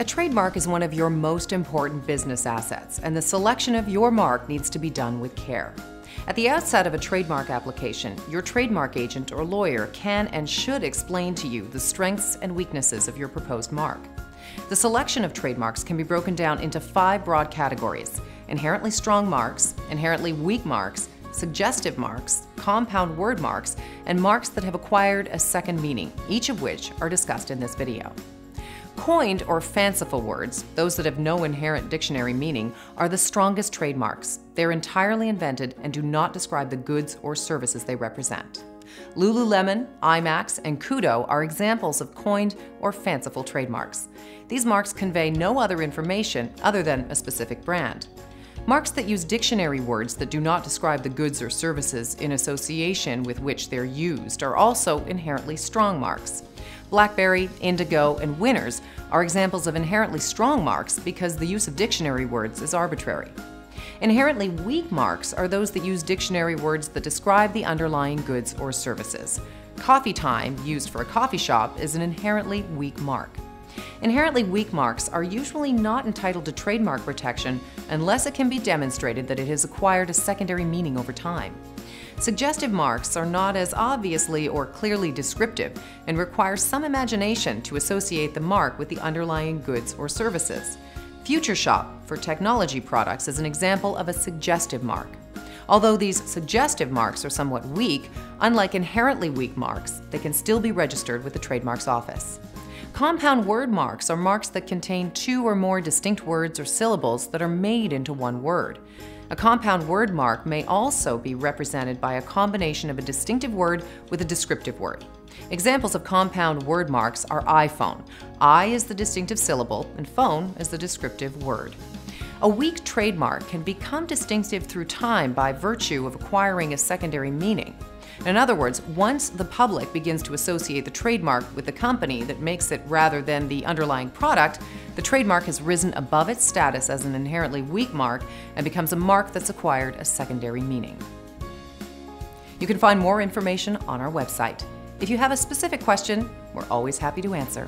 A trademark is one of your most important business assets, and the selection of your mark needs to be done with care. At the outset of a trademark application, your trademark agent or lawyer can and should explain to you the strengths and weaknesses of your proposed mark. The selection of trademarks can be broken down into 5 broad categories: inherently strong marks, inherently weak marks, suggestive marks, compound word marks, and marks that have acquired a second meaning, each of which are discussed in this video. Coined or fanciful words, those that have no inherent dictionary meaning, are the strongest trademarks. They're entirely invented and do not describe the goods or services they represent. Lululemon, IMAX, and Kudo are examples of coined or fanciful trademarks. These marks convey no other information other than a specific brand. Marks that use dictionary words that do not describe the goods or services in association with which they're used are also inherently strong marks. BlackBerry, Indigo, and Winners are examples of inherently strong marks because the use of dictionary words is arbitrary. Inherently weak marks are those that use dictionary words that describe the underlying goods or services. Coffee Time, used for a coffee shop, is an inherently weak mark. Inherently weak marks are usually not entitled to trademark protection unless it can be demonstrated that it has acquired a secondary meaning over time. Suggestive marks are not as obviously or clearly descriptive and require some imagination to associate the mark with the underlying goods or services. FutureShop for technology products is an example of a suggestive mark. Although these suggestive marks are somewhat weak, unlike inherently weak marks, they can still be registered with the Trademarks Office. Compound word marks are marks that contain 2 or more distinct words or syllables that are made into one word. A compound word mark may also be represented by a combination of a distinctive word with a descriptive word. Examples of compound word marks are iPhone. I is the distinctive syllable and phone is the descriptive word. A weak trademark can become distinctive through time by virtue of acquiring a secondary meaning. In other words, once the public begins to associate the trademark with the company that makes it rather than the underlying product, the trademark has risen above its status as an inherently weak mark and becomes a mark that's acquired a secondary meaning. You can find more information on our website. If you have a specific question, we're always happy to answer.